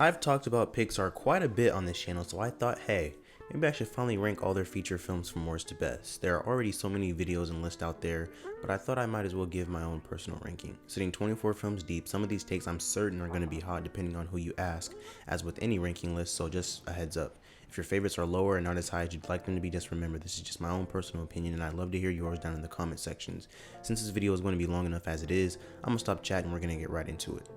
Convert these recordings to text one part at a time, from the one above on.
I've talked about Pixar quite a bit on this channel, so I thought, hey, maybe I should finally rank all their feature films from worst to best. There are already so many videos and lists out there, but I thought I might as well give my own personal ranking. Sitting 24 films deep, some of these takes I'm certain are going to be hot depending on who you ask, as with any ranking list, so just a heads up. If your favorites are lower and not as high as you'd like them to be, just remember this is just my own personal opinion and I'd love to hear yours down in the comment sections. Since this video is going to be long enough as it is, I'm going to stop chatting and we're going to get right into it.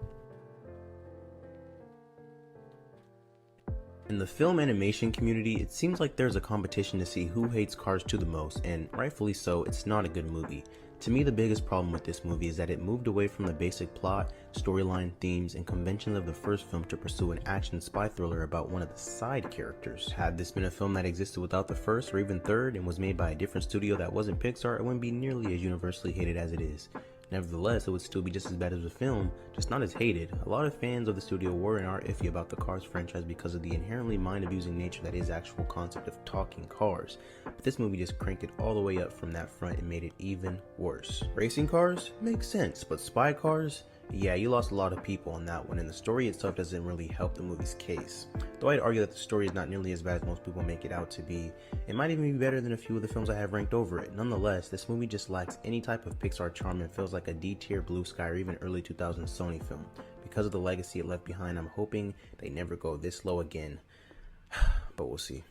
In the film animation community, it seems like there's a competition to see who hates Cars 2 the most, and rightfully so, it's not a good movie. To me, the biggest problem with this movie is that it moved away from the basic plot, storyline, themes, and conventions of the first film to pursue an action spy thriller about one of the side characters. Had this been a film that existed without the first or even third and was made by a different studio that wasn't Pixar, it wouldn't be nearly as universally hated as it is. Nevertheless, it would still be just as bad as the film, just not as hated. A lot of fans of the studio were and are iffy about the Cars franchise because of the inherently mind-abusing nature that is the actual concept of talking cars. But this movie just cranked it all the way up from that front and made it even worse. Racing cars? Makes sense, but spy cars? Yeah, you lost a lot of people on that one, and the story itself doesn't really help the movie's case. Though I'd argue that the story is not nearly as bad as most people make it out to be, it might even be better than a few of the films I have ranked over it. Nonetheless, this movie just lacks any type of Pixar charm and feels like a D-tier Blue Sky or even early 2000s Sony film. Because of the legacy it left behind, I'm hoping they never go this low again, but we'll see.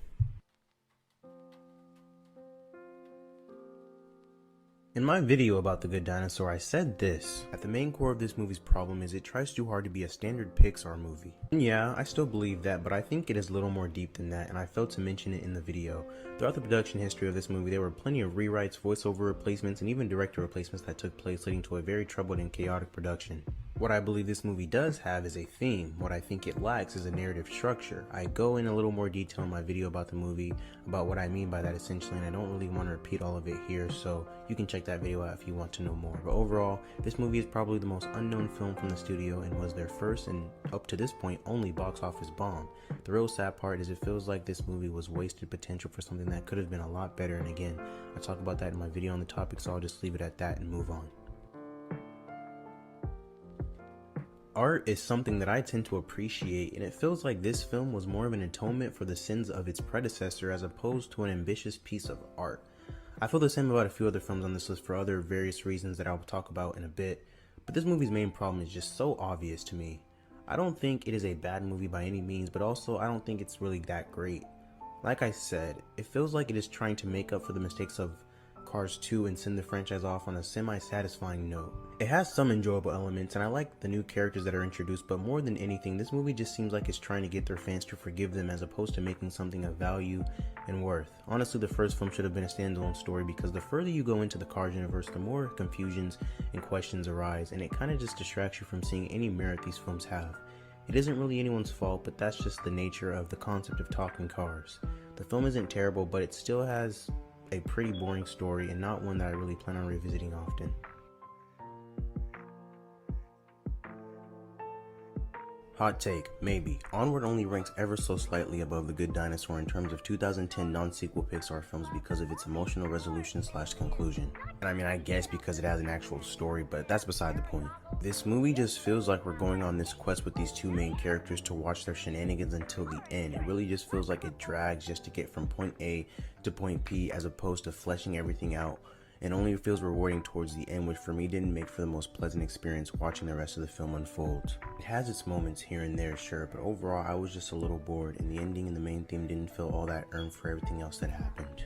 In my video about The Good Dinosaur, I said this: at the main core of this movie's problem is it tries too hard to be a standard Pixar movie. And yeah, I still believe that, but I think it is a little more deep than that, and I failed to mention it in the video. Throughout the production history of this movie, there were plenty of rewrites, voiceover replacements, and even director replacements that took place, leading to a very troubled and chaotic production. What I believe this movie does have is a theme. What I think it lacks is a narrative structure. I go in a little more detail in my video about the movie, about what I mean by that essentially, and I don't really want to repeat all of it here, so you can check that video out if you want to know more. But overall, this movie is probably the most unknown film from the studio and was their first and, up to this point, only box office bomb. The real sad part is it feels like this movie was wasted potential for something that could have been a lot better, and again, I talk about that in my video on the topic, so I'll just leave it at that and move on. Art is something that I tend to appreciate, and it feels like this film was more of an atonement for the sins of its predecessor as opposed to an ambitious piece of art. I feel the same about a few other films on this list for other various reasons that I'll talk about in a bit, but this movie's main problem is just so obvious to me. I don't think it is a bad movie by any means, but also I don't think it's really that great. Like I said, it feels like it is trying to make up for the mistakes of Cars 2 and send the franchise off on a semi-satisfying note. It has some enjoyable elements and I like the new characters that are introduced, but more than anything, this movie just seems like it's trying to get their fans to forgive them as opposed to making something of value and worth. Honestly, the first film should have been a standalone story because the further you go into the Cars universe, the more confusions and questions arise, and it kind of just distracts you from seeing any merit these films have. It isn't really anyone's fault, but that's just the nature of the concept of talking cars. The film isn't terrible, but it still has a pretty boring story and not one that I really plan on revisiting often. Hot take, maybe. Onward only ranks ever so slightly above The Good Dinosaur in terms of 2010 non-sequel Pixar films because of its emotional resolution / conclusion. And I mean, I guess because it has an actual story, but that's beside the point. This movie just feels like we're going on this quest with these two main characters to watch their shenanigans until the end. It really just feels like it drags just to get from point A to point P as opposed to fleshing everything out, and only feels rewarding towards the end, which for me didn't make for the most pleasant experience watching the rest of the film unfold. It has its moments here and there, sure, but overall I was just a little bored, and the ending and the main theme didn't feel all that earned for everything else that happened.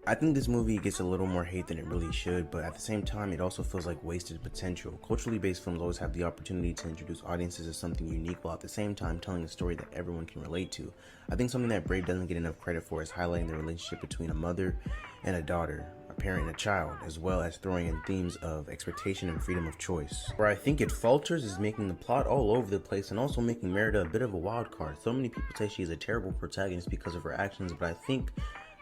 I think this movie gets a little more hate than it really should, but at the same time it also feels like wasted potential. Culturally based films always have the opportunity to introduce audiences to something unique while at the same time telling a story that everyone can relate to. I think something that Brave doesn't get enough credit for is highlighting the relationship between a mother and a daughter, a parent and a child, as well as throwing in themes of expectation and freedom of choice. Where I think it falters is making the plot all over the place and also making Merida a bit of a wild card. So many people say she is a terrible protagonist because of her actions, but I think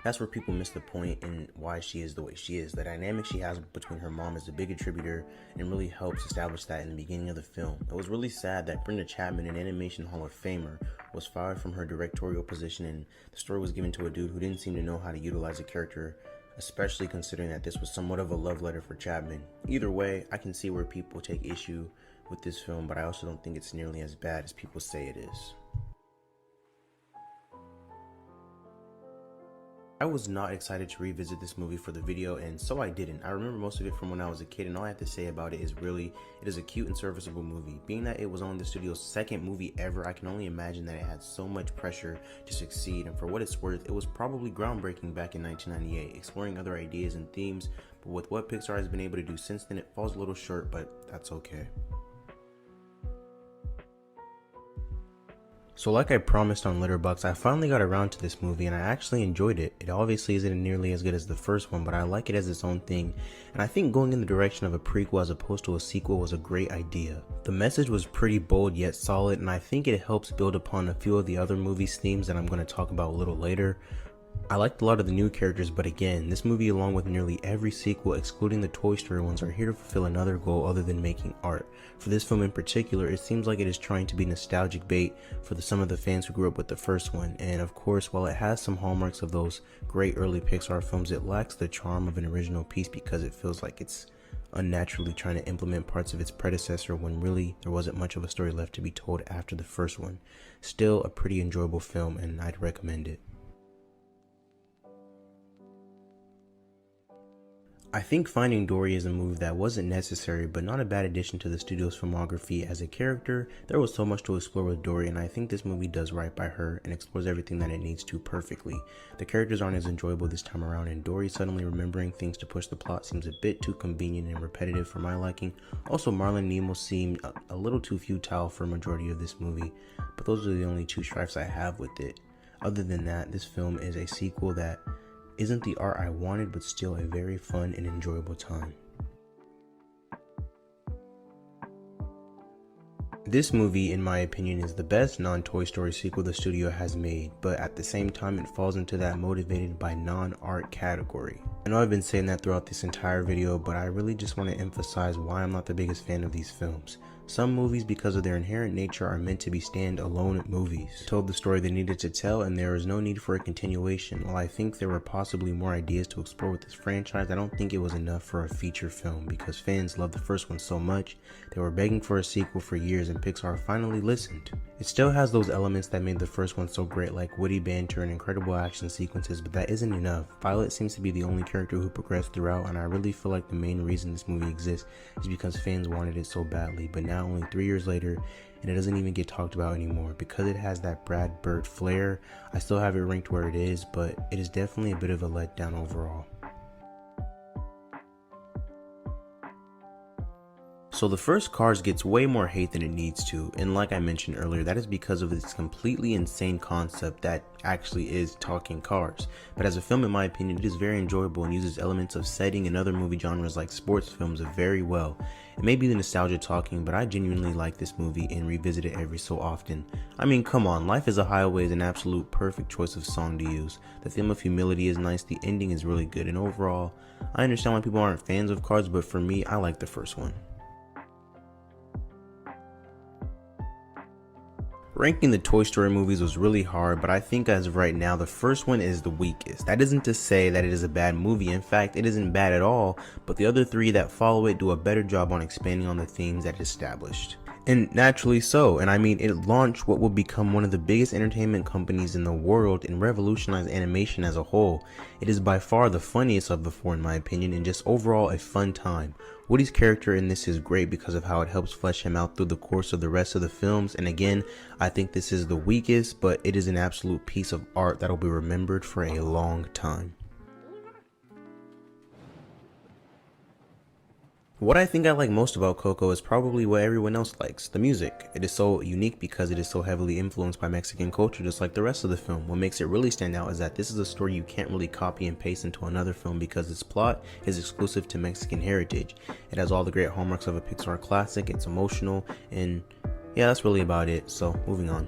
that's where people miss the point in why she is the way she is. The dynamic she has between her mom is a big contributor and really helps establish that in the beginning of the film. It was really sad that Brenda Chapman, an Animation Hall of Famer, was fired from her directorial position and the story was given to a dude who didn't seem to know how to utilize a character especially considering that this was somewhat of a love letter for Chapman. Either way, I can see where people take issue with this film, but I also don't think it's nearly as bad as people say it is. I was not excited to revisit this movie for the video, and so I didn't. I remember most of it from when I was a kid, and all I have to say about it is really, it is a cute and serviceable movie. Being that it was only the studio's second movie ever, I can only imagine that it had so much pressure to succeed, and for what it's worth, it was probably groundbreaking back in 1998, exploring other ideas and themes, but with what Pixar has been able to do since then, it falls a little short, but that's okay. So like I promised on Letterboxd, I finally got around to this movie and I actually enjoyed it. It obviously isn't nearly as good as the first one, but I like it as its own thing, and I think going in the direction of a prequel as opposed to a sequel was a great idea. The message was pretty bold yet solid, and I think it helps build upon a few of the other movies' themes that I'm going to talk about a little later. I liked a lot of the new characters, but again, this movie along with nearly every sequel excluding the Toy Story ones are here to fulfill another goal other than making art. For this film in particular, it seems like it is trying to be nostalgic bait for some of the fans who grew up with the first one, and of course, while it has some hallmarks of those great early Pixar films, it lacks the charm of an original piece because it feels like it's unnaturally trying to implement parts of its predecessor when really there wasn't much of a story left to be told after the first one. Still a pretty enjoyable film, and I'd recommend it. I think Finding Dory is a move that wasn't necessary, but not a bad addition to the studio's filmography. As a character, there was so much to explore with Dory, and I think this movie does right by her and explores everything that it needs to perfectly. The characters aren't as enjoyable this time around, and Dory suddenly remembering things to push the plot seems a bit too convenient and repetitive for my liking. Also, Marlon Nemo seemed a little too futile for a majority of this movie, but those are the only two stripes I have with it. Other than that, this film is a sequel that isn't the art I wanted, but still a very fun and enjoyable time. This movie, in my opinion, is the best non-Toy Story sequel the studio has made, but at the same time it falls into that motivated by non-art category. I know I've been saying that throughout this entire video, but I really just want to emphasize why I'm not the biggest fan of these films. Some movies, because of their inherent nature, are meant to be stand-alone movies. Told the story they needed to tell, and there is no need for a continuation. While I think there were possibly more ideas to explore with this franchise, I don't think it was enough for a feature film, because fans loved the first one so much, they were begging for a sequel for years, and Pixar finally listened. It still has those elements that made the first one so great, like witty banter and incredible action sequences, but that isn't enough. Violet seems to be the only character who progressed throughout, and I really feel like the main reason this movie exists is because fans wanted it so badly, but now only 3 years later, and it doesn't even get talked about anymore. Because it has that Brad Bird flair, I still have it ranked where it is, but it is definitely a bit of a letdown overall. So the first Cars gets way more hate than it needs to, and like I mentioned earlier, that is because of its completely insane concept that actually is talking cars. But as a film, in my opinion, it is very enjoyable and uses elements of setting and other movie genres like sports films very well. It may be the nostalgia talking, but I genuinely like this movie and revisit it every so often. I mean, come on, Life is a Highway is an absolute perfect choice of song to use. The theme of humility is nice, the ending is really good, and overall, I understand why people aren't fans of Cars, but for me, I like the first one. Ranking the Toy Story movies was really hard, but I think as of right now, the first one is the weakest. That isn't to say that it is a bad movie. In fact, it isn't bad at all, but the other three that follow it do a better job on expanding on the themes that it established. And naturally so, and I mean, it launched what will become one of the biggest entertainment companies in the world and revolutionized animation as a whole. It is by far the funniest of the four in my opinion, and just overall a fun time. Woody's character in this is great because of how it helps flesh him out through the course of the rest of the films, and again, I think this is the weakest, but it is an absolute piece of art that will be remembered for a long time. What I think I like most about Coco is probably what everyone else likes, the music. It is so unique because it is so heavily influenced by Mexican culture just like the rest of the film. What makes it really stand out is that this is a story you can't really copy and paste into another film because its plot is exclusive to Mexican heritage. It has all the great hallmarks of a Pixar classic, it's emotional, and yeah, that's really about it, so moving on.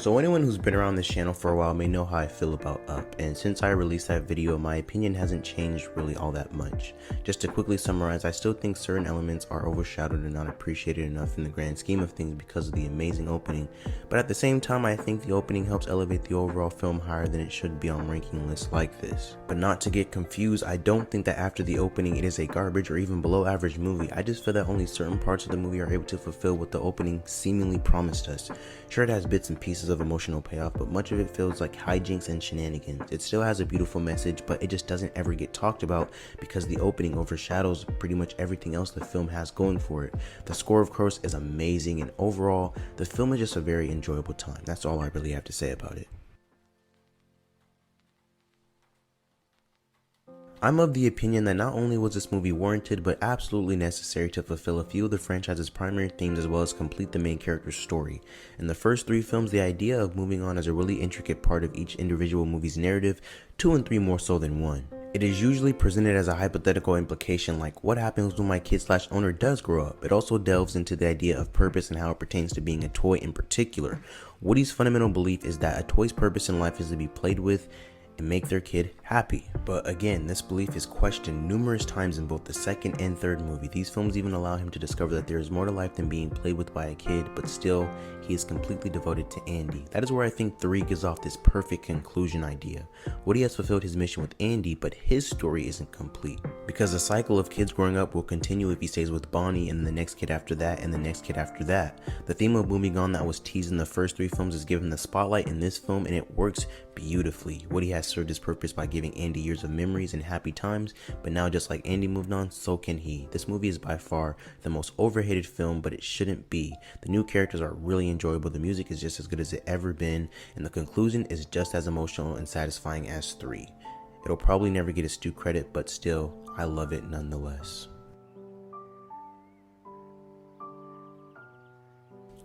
So anyone who's been around this channel for a while may know how I feel about Up, and since I released that video, my opinion hasn't changed really all that much. Just to quickly summarize, I still think certain elements are overshadowed and not appreciated enough in the grand scheme of things because of the amazing opening, but at the same time I think the opening helps elevate the overall film higher than it should be on ranking lists like this. But not to get confused, I don't think that after the opening it is a garbage or even below average movie. I just feel that only certain parts of the movie are able to fulfill what the opening seemingly promised us. Sure, it has bits and pieces of emotional payoff, but much of it feels like hijinks and shenanigans. It still has a beautiful message, but it just doesn't ever get talked about because the opening overshadows pretty much everything else the film has going for it. The score, of course, is amazing, and overall, the film is just a very enjoyable time. That's all I really have to say about it. I'm of the opinion that not only was this movie warranted, but absolutely necessary to fulfill a few of the franchise's primary themes as well as complete the main character's story. In the first 3 films, the idea of moving on is a really intricate part of each individual movie's narrative, 2 and 3 more so than 1. It is usually presented as a hypothetical implication like what happens when my kid/owner does grow up. It also delves into the idea of purpose and how it pertains to being a toy in particular. Woody's fundamental belief is that a toy's purpose in life is to be played with and make their kid happy. But again, this belief is questioned numerous times in both the second and third movie. These films even allow him to discover that there is more to life than being played with by a kid, but still, he is completely devoted to Andy. That is where I think 3 gives off this perfect conclusion idea. Woody has fulfilled his mission with Andy, but his story isn't complete. Because the cycle of kids growing up will continue if he stays with Bonnie, and the next kid after that, and the next kid after that. The theme of moving on that was teased in the first 3 films is given the spotlight in this film, and it works beautifully. Woody has served his purpose by giving Andy years of memories and happy times, but now just like Andy moved on, so can he. This movie is by far the most overhated film, but it shouldn't be. The new characters are really enjoyable, the music is just as good as it ever been, and the conclusion is just as emotional and satisfying as 3. It'll probably never get its due credit, but still, I love it nonetheless.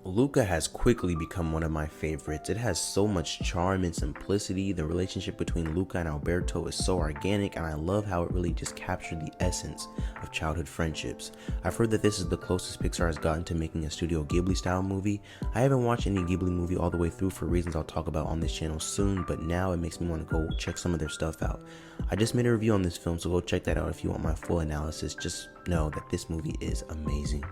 Luca has quickly become one of my favorites. It has so much charm and simplicity. The relationship between Luca and Alberto is so organic, and I love how it really just captured the essence of childhood friendships. I've heard that this is the closest Pixar has gotten to making a Studio Ghibli style movie. I haven't watched any Ghibli movie all the way through for reasons I'll talk about on this channel soon, but now it makes me want to go check some of their stuff out. I just made a review on this film, so go check that out if you want my full analysis. Just know that this movie is amazing.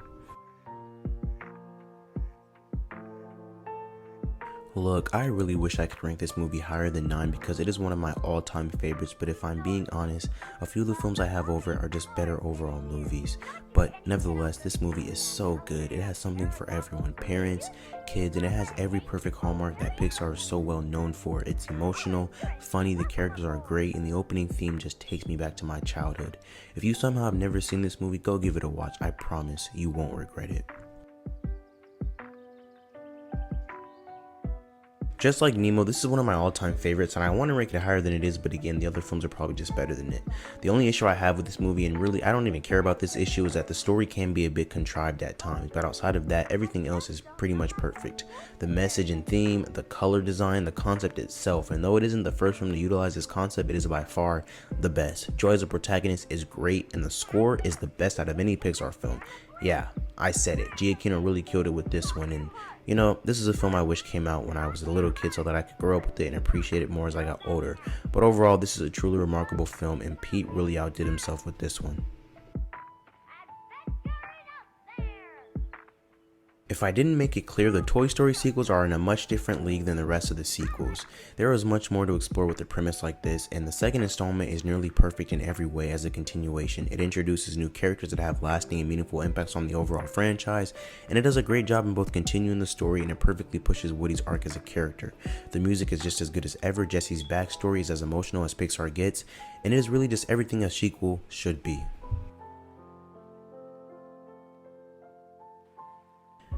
Look, I really wish I could rank this movie higher than 9 because it is one of my all-time favorites, but if I'm being honest, a few of the films I have over it are just better overall movies. But nevertheless, this movie is so good. It has something for everyone, parents, kids, and it has every perfect hallmark that Pixar is so well known for. It's emotional, funny, the characters are great, and the opening theme just takes me back to my childhood. If you somehow have never seen this movie, go give it a watch. I promise you won't regret it. Just like Nemo, this is one of my all-time favorites, and I want to rank it higher than it is, but again, the other films are probably just better than it. The only issue I have with this movie, and really I don't even care about this issue, is that the story can be a bit contrived at times, but outside of that, everything else is pretty much perfect. The message and theme, the color design, the concept itself, and though it isn't the first film to utilize this concept, it is by far the best. Joy as a protagonist is great, and the score is the best out of any Pixar film. Yeah, I said it. Giacchino really killed it with this one, and you know, this is a film I wish came out when I was a little kid so that I could grow up with it and appreciate it more as I got older. But overall, this is a truly remarkable film, and Pete really outdid himself with this one. If I didn't make it clear, the Toy Story sequels are in a much different league than the rest of the sequels. There is much more to explore with a premise like this, and the second installment is nearly perfect in every way as a continuation. It introduces new characters that have lasting and meaningful impacts on the overall franchise, and it does a great job in both continuing the story and it perfectly pushes Woody's arc as a character. The music is just as good as ever, Jesse's backstory is as emotional as Pixar gets, and it is really just everything a sequel should be.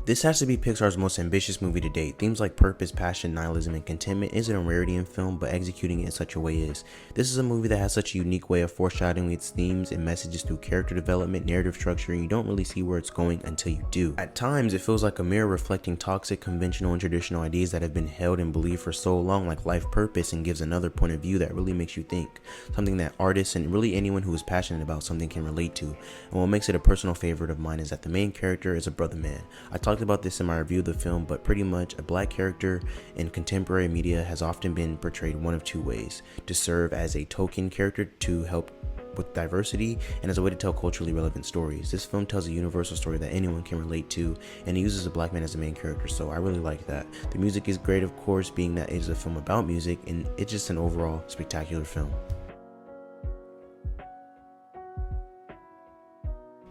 This has to be Pixar's most ambitious movie to date. Themes like purpose, passion, nihilism, and contentment isn't a rarity in film, but executing it in such a way is. This is a movie that has such a unique way of foreshadowing its themes and messages through character development, narrative structure, and you don't really see where it's going until you do. At times, it feels like a mirror reflecting toxic, conventional, and traditional ideas that have been held and believed for so long, like life purpose, and gives another point of view that really makes you think. Something that artists and really anyone who is passionate about something can relate to. And what makes it a personal favorite of mine is that the main character is a brother man. I talked talked about this in my review of the film, but pretty much a black character in contemporary media has often been portrayed one of two ways: to serve as a token character to help with diversity, and as a way to tell culturally relevant stories. This film tells a universal story that anyone can relate to, and it uses a black man as the main character, so I really like that. The music is great, of course, being that it is a film about music, and it's just an overall spectacular film.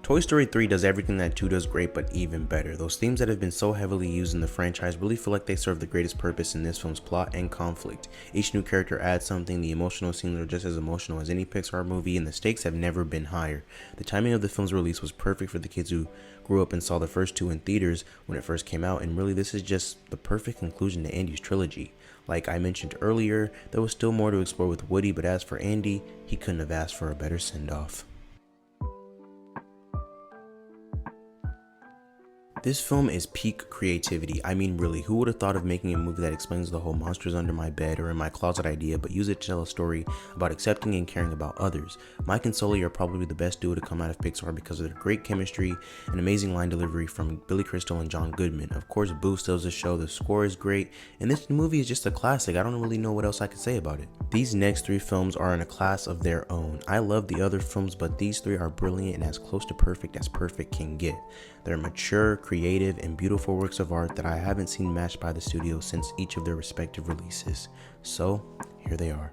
Toy Story 3 does everything that 2 does great, but even better. Those themes that have been so heavily used in the franchise really feel like they serve the greatest purpose in this film's plot and conflict. Each new character adds something, the emotional scenes are just as emotional as any Pixar movie, and the stakes have never been higher. The timing of the film's release was perfect for the kids who grew up and saw the first 2 in theaters when it first came out, and really this is just the perfect conclusion to Andy's trilogy. Like I mentioned earlier, there was still more to explore with Woody, but as for Andy, he couldn't have asked for a better send-off. This film is peak creativity. I mean, really, who would have thought of making a movie that explains the whole monsters under my bed or in my closet idea, but use it to tell a story about accepting and caring about others? Mike and Sully are probably the best duo to come out of Pixar because of their great chemistry and amazing line delivery from Billy Crystal and John Goodman. Of course, Boo steals the show, the score is great, and this movie is just a classic. I don't really know what else I could say about it. These next 3 films are in a class of their own. I love the other films, but these 3 are brilliant and as close to perfect as perfect can get. They're mature, creative, and beautiful works of art that I haven't seen matched by the studio since each of their respective releases. So, here they are.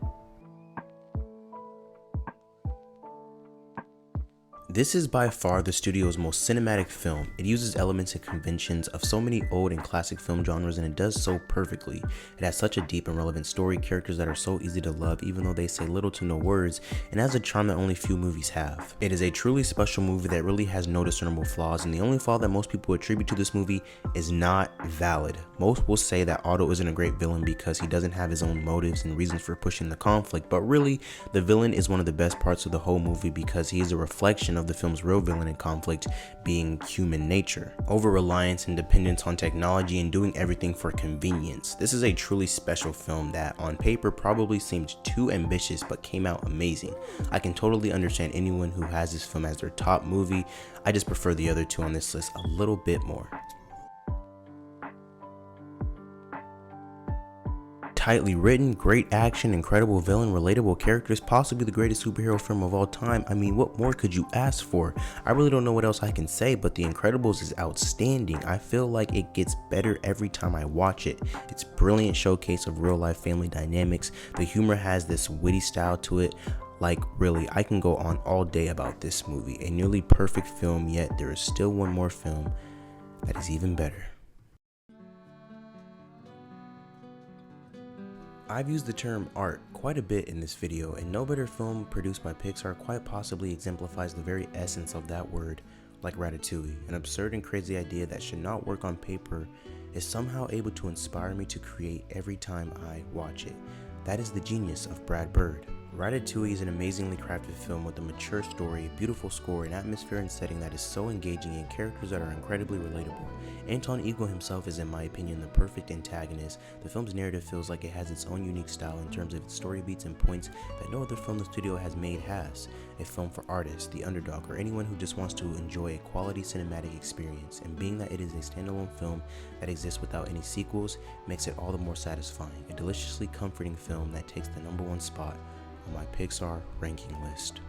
This is by far the studio's most cinematic film. It uses elements and conventions of so many old and classic film genres, and it does so perfectly. It has such a deep and relevant story, characters that are so easy to love even though they say little to no words, and has a charm that only few movies have. It is a truly special movie that really has no discernible flaws, and the only flaw that most people attribute to this movie is not valid. Most will say that Otto isn't a great villain because he doesn't have his own motives and reasons for pushing the conflict, but really, the villain is one of the best parts of the whole movie because he is a reflection of the film's real villain in conflict, being human nature, over-reliance and dependence on technology, and doing everything for convenience. This is a truly special film that on paper probably seemed too ambitious but came out amazing. I can totally understand anyone who has this film as their top movie. I just prefer the other 2 on this list a little bit more. Tightly written, great action, incredible villain, relatable characters, possibly the greatest superhero film of all time. I mean, what more could you ask for? I really don't know what else I can say, but The Incredibles is outstanding. I feel like it gets better every time I watch it. It's a brilliant showcase of real life family dynamics. The humor has this witty style to it. Like, really, I can go on all day about this movie. A nearly perfect film, yet there is still one more film that is even better. I've used the term art quite a bit in this video, and no better film produced by Pixar quite possibly exemplifies the very essence of that word, like Ratatouille. An absurd and crazy idea that should not work on paper is somehow able to inspire me to create every time I watch it. That is the genius of Brad Bird. Ratatouille is an amazingly crafted film with a mature story, beautiful score, an atmosphere and setting that is so engaging, and characters that are incredibly relatable. Anton Ego himself is, in my opinion, the perfect antagonist. The film's narrative feels like it has its own unique style in terms of its story beats and points that no other film the studio has made has. A film for artists, the underdog, or anyone who just wants to enjoy a quality cinematic experience, and being that it is a standalone film that exists without any sequels makes it all the more satisfying. A deliciously comforting film that takes the #1 spot on my Pixar ranking list.